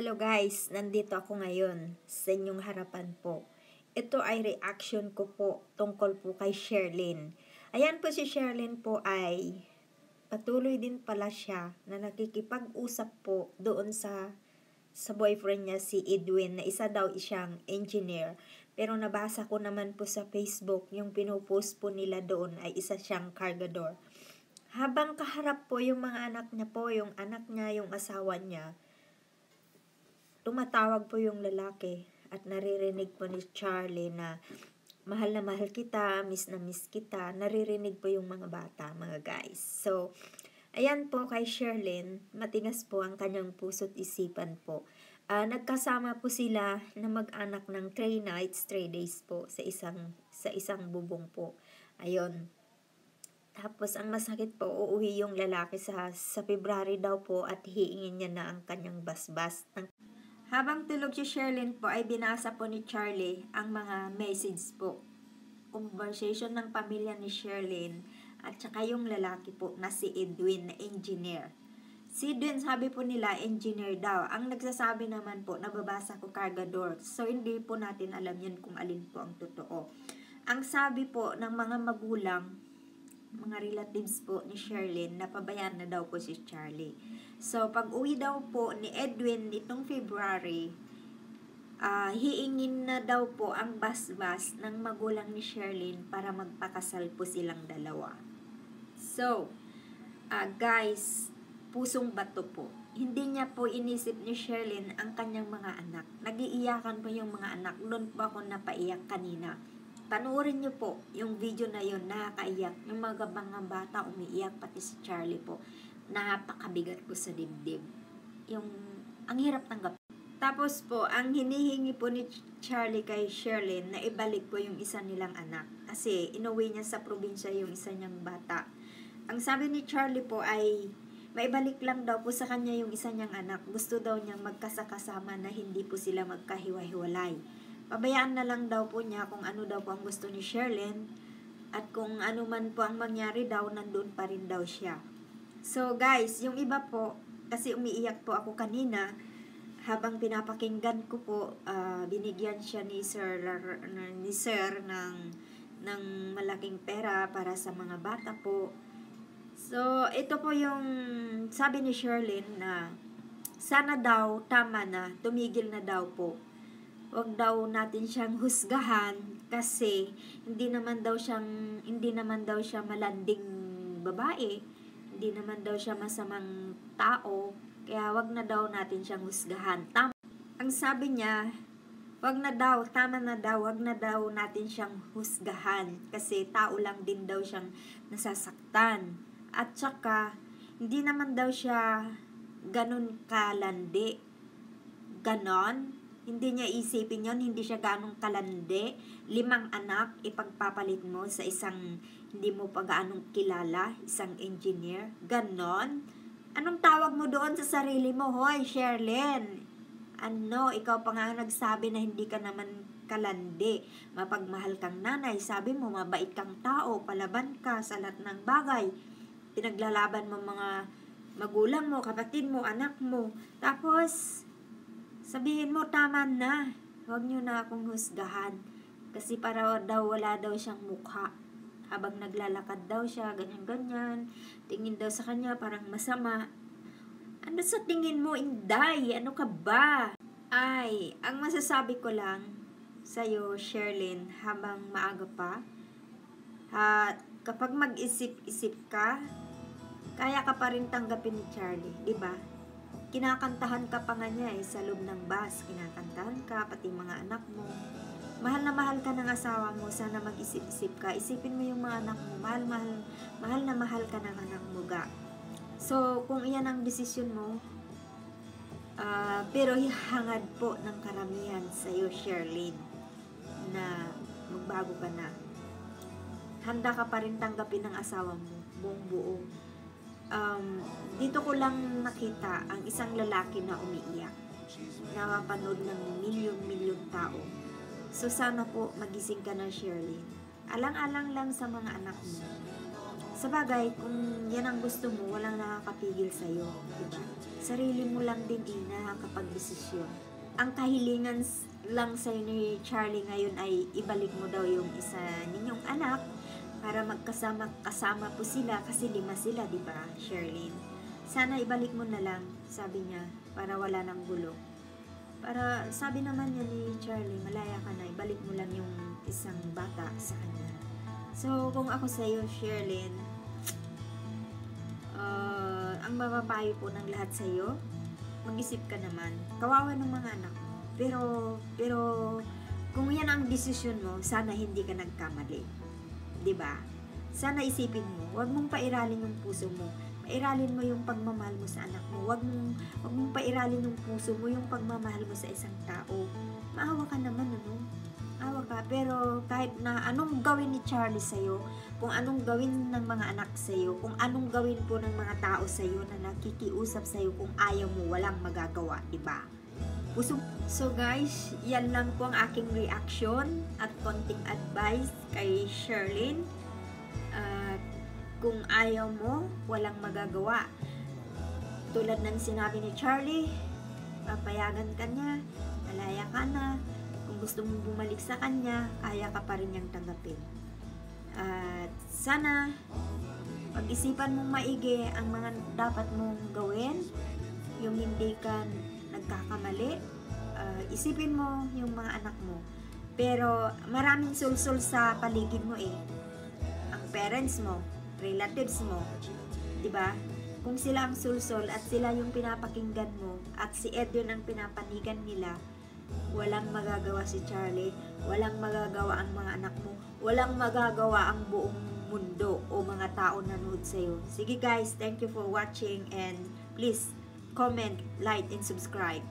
Hello guys, nandito ako ngayon sa inyong harapan po. Ito ay reaction ko po tungkol po kay Sherlyn. Ayan po, si Sherlyn po ay patuloy din pala siya na nakikipag-usap po doon sa boyfriend niya, si Edwin, na isa daw siyang engineer. Pero nabasa ko naman po sa Facebook, yung pinupost po nila doon ay isa siyang cargador. Habang kaharap po yung mga anak niya po, yung anak niya, yung asawa niya, tumatawag po yung lalaki at naririnig po ni Charlie na mahal na mahal kita, miss na miss kita. Naririnig po yung mga bata, mga guys. So, ayan po kay Sherlyn, matigas po ang kanyang puso't isipan po. Nagkasama po sila na mag-anak ng 3 nights, 3 days po sa isang bubong po. Ayun. Tapos, ang masakit po, uuwi yung lalaki sa February daw po at hiingin niya na ang kanyang basbas. Habang tulog si Sherlyn po ay binasa po ni Charlie ang mga message po. Conversation ng pamilya ni Sherlyn at saka yung lalaki po na si Edwin na engineer. Si Edwin, sabi po nila engineer daw. Ang nagsasabi naman po, nababasa ko cargador. So hindi po natin alam yun kung alin po ang totoo. Ang sabi po ng mga magulang, mga relatives po ni Sherlyn, napabayaan na daw po si Charlie. So, pag uwi daw po ni Edwin nitong February, hiingin na daw po ang basbas ng magulang ni Sherlyn para magpakasal po silang dalawa. So, guys, pusong bato po. Hindi niya po inisip ni Sherlyn ang kanyang mga anak. Nag-iiyakan po yung mga anak. Doon po ako napaiyak kanina. Panoorin niyo po yung video na yun, nakakaiyak. Yung mga bata umiiyak, pati si Charlie po. Napakabigat po sa dibdib. Ang hirap tanggap. Tapos po, ang hinihingi po ni Charlie kay Sherlyn na ibalik po yung isa nilang anak. Kasi inuwi niya sa probinsya yung isa niyang bata. Ang sabi ni Charlie po ay maibalik lang daw po sa kanya yung isa niyang anak. Gusto daw niyang magkasakasama na hindi po sila magkahiwa-hiwalay. Pabayaan na lang daw po niya kung ano daw po ang gusto ni Sherlyn at kung ano man po ang mangyari daw, nandun pa rin daw siya. So guys, yung iba po, kasi umiiyak po ako kanina, habang pinapakinggan ko po, binigyan siya ni Sir ng malaking pera para sa mga bata po. So, ito po yung sabi ni Sherlyn na sana daw, tama na, tumigil na daw po. Huwag daw natin siyang husgahan kasi hindi naman daw siya malanding babae. Hindi naman daw siya masamang tao, kaya wag na daw natin siyang husgahan. Ang sabi niya, wag na daw natin siyang husgahan kasi tao lang din daw siyang nasasaktan. At saka, hindi naman daw siya ganun kalandi. Ganon? Hindi niya isipin yon, hindi siya ganun kalandi. 5 anak, ipagpapalit mo sa isang hindi mo pa gaanong kilala, isang engineer. Ganon? Anong tawag mo doon sa sarili mo, hoy, Sherlyn? Ano, ikaw pa nga nagsabi na hindi ka naman kalandi. Mapagmahal kang nanay, sabi mo, mabait kang tao, palaban ka sa lahat ng bagay. Pinaglalaban mo mga magulang mo, kapatid mo, anak mo. Tapos, sabihin mo, tama na. Huwag niyo na akong husgahan. Kasi para daw wala daw siyang mukha. Habang naglalakad daw siya, ganyan-ganyan. Tingin daw sa kanya, parang masama. Ano sa tingin mo, Inday? Ano ka ba? Ay, ang masasabi ko lang sa'yo, Sherlyn, habang maaga pa, kapag mag-isip-isip ka, kaya ka pa rin tanggapin ni Charlie, di ba? Kinakantahan ka pa nga niya sa loob ng bus. Kinakantahan ka, pati mga anak mo. Mahal na mahal ka ng asawa mo, sana mag-isip-isip ka. Isipin mo yung mga anak mo, mahal na mahal ka ng anak mo ga. So, kung iyan ang desisyon mo, pero hangad po ng karamihan sa iyo, Sherlyn, na magbago ka na. Handa ka pa rin tanggapin ng asawa mo, buong buo. Dito ko lang nakita ang isang lalaki na umiiyak. Napapanood ng milyon-milyon tao. So sana po magising ka na, Sherlyn. Alang-alang lang sa mga anak mo. Sa bagay, kung yan ang gusto mo, walang nakakapigil sa'yo, diba? Sarili mo lang din nakakapag-desisyon. Ang kahilingan lang sa'yo ni Charlie ngayon ay ibalik mo daw yung isa ninyong anak para magkasama po sila kasi 5 sila, diba, Sherlyn? Sana ibalik mo na lang, sabi niya, para wala nang gulo. Para, sabi naman niya ni Charlie, malaya ka na, ibalik mo lang yung isang bata sa kanya. So, kung ako sa'yo, Sherlyn, ang mapapayo po ng lahat sa'yo, mag-isip ka naman. Kawawa ng mga anak mo. Pero, kung yan ang desisyon mo, sana hindi ka nagkamali. 'Di ba? Sana isipin mo, huwag mong pairalin yung puso mo. Pairalin mo yung pagmamahal mo sa anak mo. Huwag mong pairalin yung puso mo, yung pagmamahal mo sa isang tao. Maawa ka naman, ano? Awa ka, pero kahit na anong gawin ni Charlie sa'yo, kung anong gawin ng mga anak sa'yo, kung anong gawin po ng mga tao sa'yo na nakikiusap sa'yo, kung ayaw mo, walang magagawa, diba? So guys, yan lang po ang aking reaction at konting advice kay Sherlyn. Kung ayaw mo, walang magagawa. Tulad ng sinabi ni Charlie, papayagan ka niya, malaya ka na. Kung gusto mong bumalik sa kanya, kaya ka pa rin niyang tanggapin. At sana, pag-isipan mong maigi ang mga dapat mong gawin, yung hindi ka nagkakamali, isipin mo yung mga anak mo. Pero maraming sulsul sa paligid mo eh. Ang parents mo, relatives mo, 'di ba? Kung sila ang sulsul at sila yung pinapakinggan mo at si Edwin ang pinapanigan nila, walang magagawa si Charlie, walang magagawa ang mga anak mo, walang magagawa ang buong mundo o mga tao na nanood sa'yo. Sige guys, thank you for watching and please comment, like, and subscribe.